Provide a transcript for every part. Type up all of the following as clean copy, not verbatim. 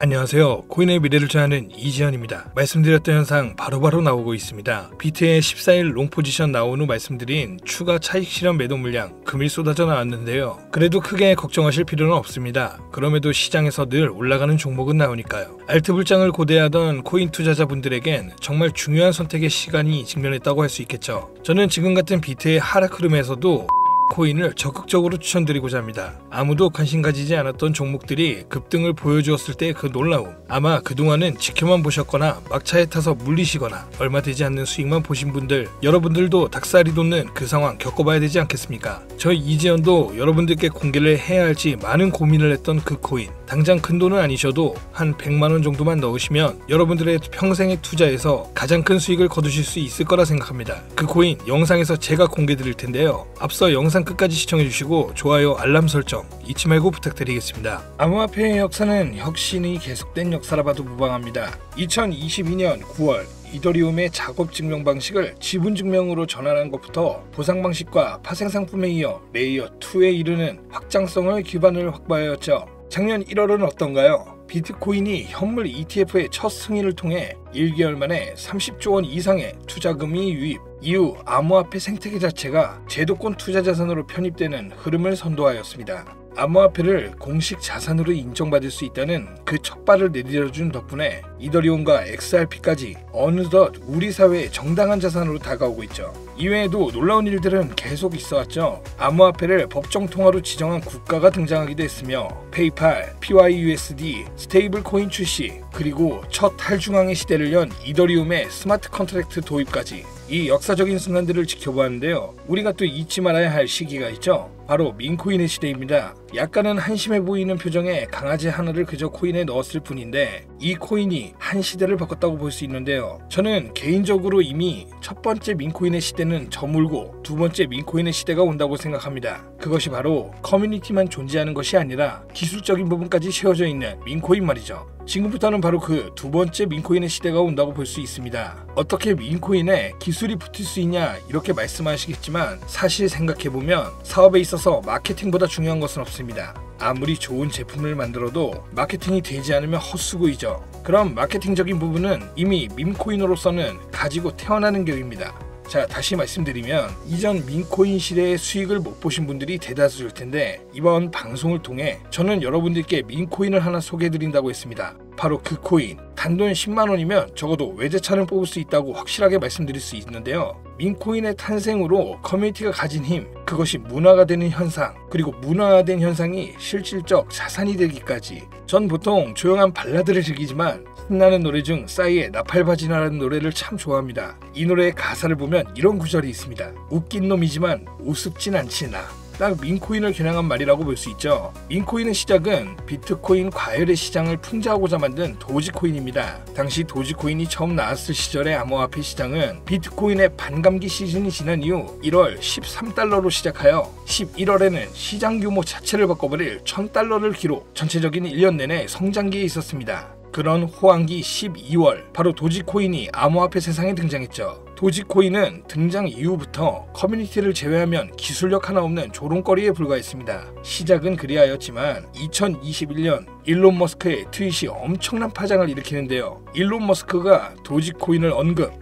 안녕하세요. 코인의 미래를 좌하는 이지현입니다. 말씀드렸던 현상 바로바로 나오고 있습니다. 비트의 14일 롱 포지션 나온 후 말씀드린 추가 차익 실현 매도 물량 금일 쏟아져 나왔는데요. 그래도 크게 걱정하실 필요는 없습니다. 그럼에도 시장에서 늘 올라가는 종목은 나오니까요. 알트 불장을 고대하던 코인 투자자분들에겐 정말 중요한 선택의 시간이 직면했다고 할 수 있겠죠. 저는 지금 같은 비트의 하락 흐름에서도 코인을 적극적으로 추천드리고자 합니다. 아무도 관심 가지지 않았던 종목들이 급등을 보여주었을 때 그 놀라움, 아마 그동안은 지켜만 보셨거나 막차에 타서 물리시거나 얼마 되지 않는 수익만 보신 분들, 여러분들도 닭살이 돋는 그 상황 겪어봐야 되지 않겠습니까? 저희 이지연도 여러분들께 공개를 해야 할지 많은 고민을 했던 그 코인, 당장 큰 돈은 아니셔도 한 100만원 정도만 넣으시면 여러분들의 평생의 투자에서 가장 큰 수익을 거두실 수 있을 거라 생각합니다. 그 코인 영상에서 제가 공개 드릴 텐데요. 앞서 영상 끝까지 시청해주시고 좋아요, 알람 설정 잊지 말고 부탁드리겠습니다. 암호화폐의 역사는 혁신이 계속된 역사라 봐도 무방합니다. 2022년 9월 이더리움의 작업 증명 방식을 지분 증명으로 전환한 것부터 보상 방식과 파생 상품에 이어 레이어 2에 이르는 확장성을 기반을 확보하였죠. 작년 1월은 어떤가요? 비트코인이 현물 ETF의 첫 승인을 통해 1개월 만에 30조 원 이상의 투자금이 유입, 이후 암호화폐 생태계 자체가 제도권 투자 자산으로 편입되는 흐름을 선도하였습니다. 암호화폐를 공식 자산으로 인정받을 수 있다는 그 첫 발을 내디뎌준 덕분에 이더리움과 XRP까지 어느덧 우리 사회의 정당한 자산으로 다가오고 있죠. 이외에도 놀라운 일들은 계속 있어왔죠. 암호화폐를 법정 통화로 지정한 국가가 등장하기도 했으며 페이팔, PYUSD, 스테이블 코인 출시, 그리고 첫 탈중앙의 시대를 연 이더리움의 스마트 컨트랙트 도입까지 이 역사적인 순간들을 지켜보았는데요. 우리가 또 잊지 말아야 할 시기가 있죠. 바로 민코인의 시대입니다. 약간은 한심해 보이는 표정에 강아지 하나를 그저 코인에 넣었을 뿐인데 이 코인이 한 시대를 바꿨다고 볼 수 있는데요. 저는 개인적으로 이미 첫 번째 민코인의 시대는 저물고 두 번째 민코인의 시대가 온다고 생각합니다. 그것이 바로 커뮤니티만 존재하는 것이 아니라 기술적인 부분까지 채워져 있는 민코인 말이죠. 지금부터는 바로 그 두 번째 민코인의 시대가 온다고 볼 수 있습니다. 어떻게 민코인에 기술이 붙을 수 있냐 이렇게 말씀하시겠지만 사실 생각해보면 사업에 있어서 마케팅보다 중요한 것은 없습니다. 아무리 좋은 제품을 만들어도 마케팅이 되지 않으면 헛수고이죠. 그럼 마케팅적인 부분은 이미 밈코인으로서는 가지고 태어나는 격입니다. 자, 다시 말씀드리면 이전 민코인 시대의 수익을 못 보신 분들이 대다수일 텐데 이번 방송을 통해 저는 여러분들께 민코인을 하나 소개해드린다고 했습니다. 바로 그 코인, 단돈 10만원이면 적어도 외제차를 뽑을 수 있다고 확실하게 말씀드릴 수 있는데요. 민코인의 탄생으로 커뮤니티가 가진 힘, 그것이 문화가 되는 현상, 그리고 문화화된 현상이 실질적 자산이 되기까지. 전 보통 조용한 발라드를 즐기지만 신나는 노래 중 싸이의 나팔바지나라는 노래를 참 좋아합니다. 이 노래의 가사를 보면 이런 구절이 있습니다. 웃긴 놈이지만 우습진 않지 나. 딱 민코인을 겨냥한 말이라고 볼 수 있죠. 민코인의 시작은 비트코인 과열의 시장을 풍자하고자 만든 도지코인입니다. 당시 도지코인이 처음 나왔을 시절의 암호화폐 시장은 비트코인의 반감기 시즌이 지난 이후 1월 13달러로 시작하여 11월에는 시장 규모 자체를 바꿔버릴 1000달러를 기록, 전체적인 1년 내내 성장기에 있었습니다. 그런 호황기 12월, 바로 도지코인이 암호화폐 세상에 등장했죠. 도지코인은 등장 이후부터 커뮤니티를 제외하면 기술력 하나 없는 조롱거리에 불과했습니다. 시작은 그리하였지만 2021년 일론 머스크의 트윗이 엄청난 파장을 일으키는데요. 일론 머스크가 도지코인을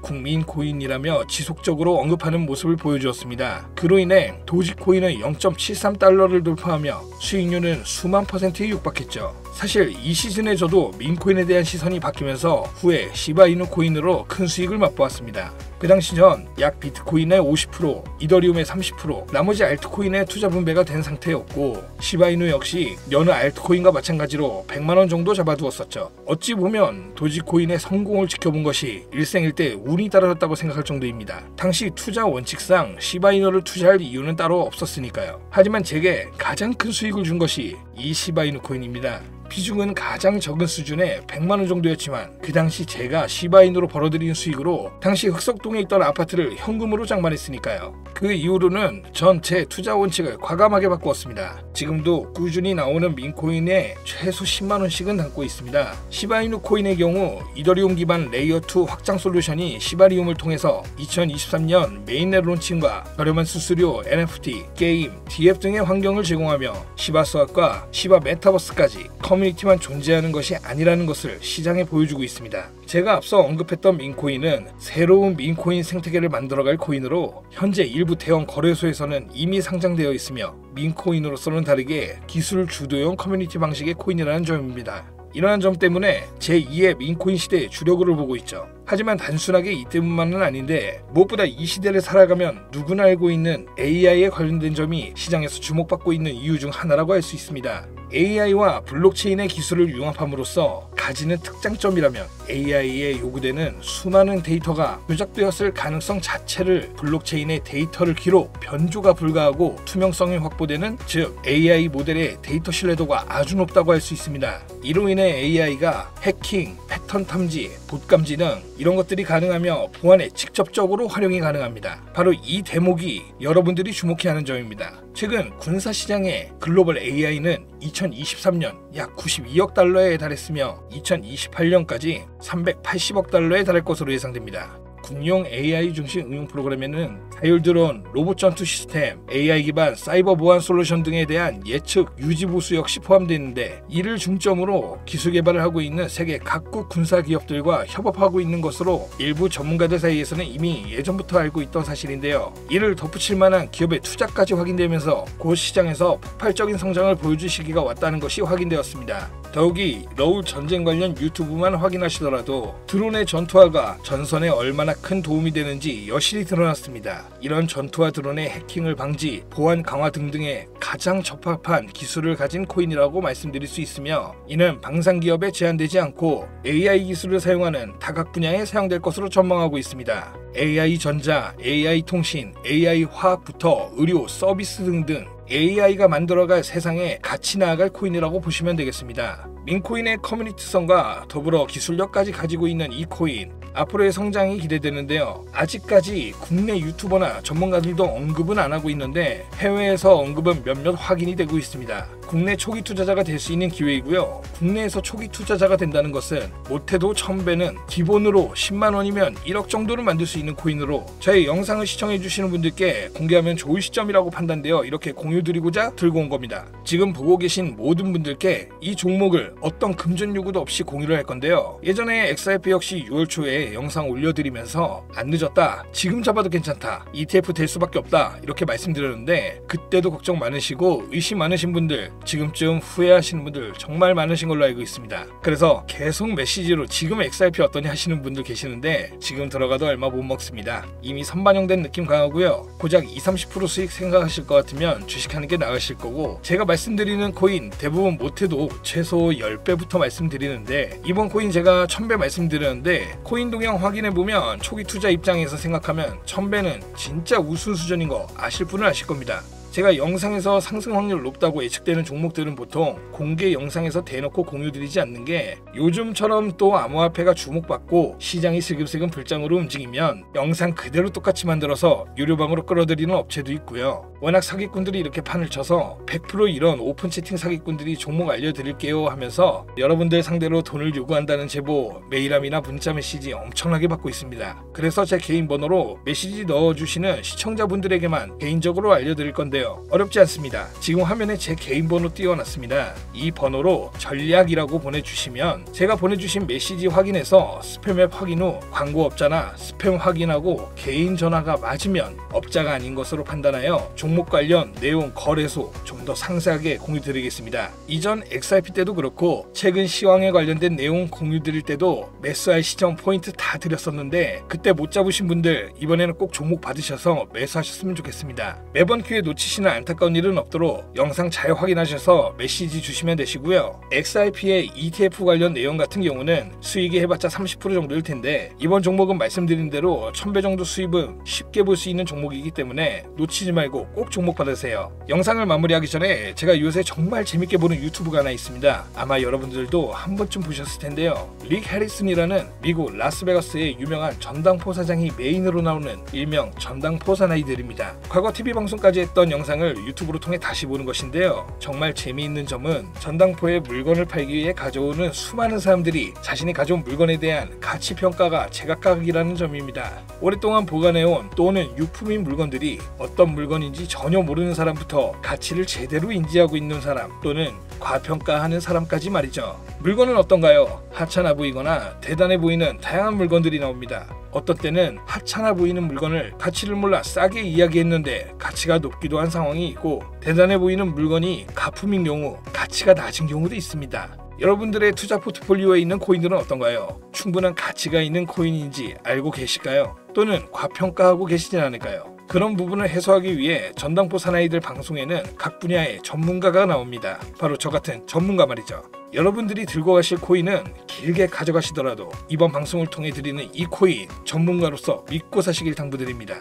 국민코인이라며 지속적으로 언급하는 모습을 보여주었습니다. 그로 인해 도지코인은 0.73달러를 돌파하며 수익률은 수만 %에 육박했죠. 사실 이 시즌에 저도 민코인에 대한 시선이 바뀌면서 후에 시바이누 코인으로 큰 수익을 맛보았습니다. 그 당시 전 약 비트코인의 50%, 이더리움의 30%, 나머지 알트코인의 투자 분배가 된 상태였고 시바이누 역시 여느 알트코인과 마찬가지로 100만원 정도 잡아두었었죠. 어찌 보면 도지코인의 성공을 지켜본 것이 일생일대 운이 따라졌다고 생각할 정도입니다. 당시 투자 원칙상 시바이누를 투자할 이유는 따로 없었으니까요. 하지만 제게 가장 큰 수익을 준 것이 이 시바이누 코인입니다. 비중은 가장 적은 수준의 100만원 정도였지만 그 당시 제가 시바인으로 벌어들인 수익으로 당시 흑석동에 있던 아파트를 현금으로 장만했으니까요. 그 이후로는 전 제 투자 원칙을 과감하게 바꾸었습니다. 지금도 꾸준히 나오는 민코인에 최소 10만원씩은 담고 있습니다. 시바이누 코인의 경우 이더리움 기반 레이어2 확장 솔루션이 시바리움을 통해서 2023년 메인넷 론칭과 저렴한 수수료, NFT, 게임, DF 등의 환경을 제공하며 시바 수학과 시바 메타버스까지 커뮤니티만 존재하는 것이 아니라는 것을 시장에 보여주고 있습니다. 제가 앞서 언급했던 민코인은 새로운 민코인 생태계를 만들어갈 코인으로 현재 일부 대형 거래소에서는 이미 상장되어 있으며 민코인으로서는 다르게 기술 주도형 커뮤니티 방식의 코인이라는 점입니다. 이러한 점 때문에 제2의 민코인 시대의 주력으로 보고 있죠. 하지만 단순하게 이 때문만은 아닌데 무엇보다 이 시대를 살아가면 누구나 알고 있는 AI에 관련된 점이 시장에서 주목받고 있는 이유 중 하나라고 할 수 있습니다. AI와 블록체인의 기술을 융합함으로써 가지는 특장점이라면 AI에 요구되는 수많은 데이터가 조작되었을 가능성 자체를 블록체인의 데이터를 기록, 변조가 불가하고 투명성이 확보되는, 즉 AI 모델의 데이터 신뢰도가 아주 높다고 할 수 있습니다. 이로 인해 AI가 해킹, 패턴 탐지, 봇 감지 등 이런 것들이 가능하며 보안에 직접적으로 활용이 가능합니다. 바로 이 대목이 여러분들이 주목해야 하는 점입니다. 최근 군사시장의 글로벌 AI는 2023년 약 92억 달러에 달했으며 2028년까지 380억 달러에 달할 것으로 예상됩니다. 군용 AI 중심 응용 프로그램에는 자율드론, 로봇 전투 시스템, AI 기반 사이버 보안 솔루션 등에 대한 예측, 유지 보수 역시 포함되는데, 이를 중점으로 기술 개발을 하고 있는 세계 각국 군사 기업들과 협업하고 있는 것으로 일부 전문가들 사이에서는 이미 예전부터 알고 있던 사실인데요. 이를 덧붙일 만한 기업의 투자까지 확인되면서 곧 시장에서 폭발적인 성장을 보여줄 시기가 왔다는 것이 확인되었습니다. 더욱이 러울 전쟁 관련 유튜브만 확인하시더라도 드론의 전투화가 전선에 얼마나 큰 도움이 되는지 여실히 드러났습니다. 이런 전투화 드론의 해킹을 방지, 보안 강화 등등에 가장 적합한 기술을 가진 코인이라고 말씀드릴 수 있으며, 이는 방산기업에 제한되지 않고 AI 기술을 사용하는 다각 분야에 사용될 것으로 전망하고 있습니다. AI 전자, AI 통신, AI 화학부터 의료, 서비스 등등 AI가 만들어갈 세상에 같이 나아갈 코인이라고 보시면 되겠습니다. 민코인의 커뮤니티성과 더불어 기술력까지 가지고 있는 이 코인, 앞으로의 성장이 기대되는데요. 아직까지 국내 유튜버나 전문가들도 언급은 안 하고 있는데 해외에서 언급은 몇몇 확인이 되고 있습니다. 국내 초기 투자자가 될 수 있는 기회이고요. 국내에서 초기 투자자가 된다는 것은 못해도 1000배는 기본으로 10만 원이면 1억 정도를 만들 수 있는 코인으로 저희 영상을 시청해주시는 분들께 공개하면 좋을 시점이라고 판단되어 이렇게 공유드리고자 들고 온 겁니다. 지금 보고 계신 모든 분들께 이 종목을 어떤 금전 요구도 없이 공유를 할 건데요. 예전에 XRP 역시 6월 초에 영상 올려드리면서 안 늦었다, 지금 잡아도 괜찮다, ETF 될 수밖에 없다 이렇게 말씀드렸는데, 그때도 걱정 많으시고 의심 많으신 분들, 지금쯤 후회하시는 분들 정말 많으신 걸로 알고 있습니다. 그래서 계속 메시지로 지금 XRP 어떠니 하시는 분들 계시는데 지금 들어가도 얼마 못 먹습니다. 이미 선반영된 느낌 강하고요. 고작 20-30% 수익 생각하실 것 같으면 주식하는 게 나으실 거고, 제가 말씀드리는 코인 대부분 못해도 최소 10배부터 말씀드리는데, 이번 코인 제가 1000배 말씀드렸는데 코인 동향 확인해보면 초기 투자 입장에서 생각하면 1000배는 진짜 우수 수준인 거 아실 분은 아실 겁니다. 제가 영상에서 상승 확률 높다고 예측되는 종목들은 보통 공개 영상에서 대놓고 공유드리지 않는 게, 요즘처럼 또 암호화폐가 주목받고 시장이 슬금슬금 불장으로 움직이면 영상 그대로 똑같이 만들어서 유료방으로 끌어들이는 업체도 있고요. 워낙 사기꾼들이 이렇게 판을 쳐서 100% 이런 오픈 채팅 사기꾼들이 종목 알려드릴게요 하면서 여러분들 상대로 돈을 요구한다는 제보, 메일함이나 문자 메시지 엄청나게 받고 있습니다. 그래서 제 개인 번호로 메시지 넣어주시는 시청자분들에게만 개인적으로 알려드릴 건데요. 어렵지 않습니다. 지금 화면에 제 개인 번호 띄워놨습니다. 이 번호로 전략이라고 보내주시면 제가 보내주신 메시지 확인해서 스팸 앱 확인 후 광고 업자나 스팸 확인하고 개인 전화가 맞으면 업자가 아닌 것으로 판단하여 종목 관련 내용, 거래소 좀 더 상세하게 공유드리겠습니다. 이전 XRP 때도 그렇고 최근 시황에 관련된 내용 공유드릴 때도 매수할 시점 포인트 다 드렸었는데, 그때 못 잡으신 분들 이번에는 꼭 종목 받으셔서 매수하셨으면 좋겠습니다. 매번 기회 놓치시는 안타까운 일은 없도록 영상 잘 확인하셔서 메시지 주시면 되시고요. XRP의 ETF 관련 내용 같은 경우는 수익이 해봤자 30% 정도일 텐데, 이번 종목은 말씀드린 대로 1000배 정도 수입은 쉽게 볼 수 있는 종목이기 때문에 놓치지 말고 꼭 종목 받으세요. 영상을 마무리하기 전에 제가 요새 정말 재밌게 보는 유튜브가 하나 있습니다. 아마 여러분들도 한 번쯤 보셨을 텐데요. 릭 해리슨이라는 미국 라스베가스의 유명한 전당포 사장이 메인으로 나오는 일명 전당포 사나이들입니다. 과거 TV 방송까지 했던 영상을 유튜브로 통해 다시 보는 것인데요. 정말 재미있는 점은 전당포에 물건을 팔기 위해 가져오는 수많은 사람들이 자신이 가져온 물건에 대한 가치 평가가 제각각이라는 점입니다. 오랫동안 보관해온 또는 유품인 물건들이 어떤 물건인지 전혀 모르는 사람부터 가치를 제대로 인지하고 있는 사람 또는 과평가하는 사람까지 말이죠. 물건은 어떤가요? 하찮아 보이거나 대단해 보이는 다양한 물건들이 나옵니다. 어떤 때는 하찮아 보이는 물건을 가치를 몰라 싸게 이야기했는데 가치가 높기도 한 상황이 있고, 대단해 보이는 물건이 가품인 경우 가치가 낮은 경우도 있습니다. 여러분들의 투자 포트폴리오에 있는 코인들은 어떤가요? 충분한 가치가 있는 코인인지 알고 계실까요? 또는 과평가하고 계시진 않을까요? 그런 부분을 해소하기 위해 전당포 사나이들 방송에는 각 분야의 전문가가 나옵니다. 바로 저 같은 전문가 말이죠. 여러분들이 들고 가실 코인은 길게 가져가시더라도 이번 방송을 통해 드리는 이 코인 전문가로서 믿고 사시길 당부드립니다.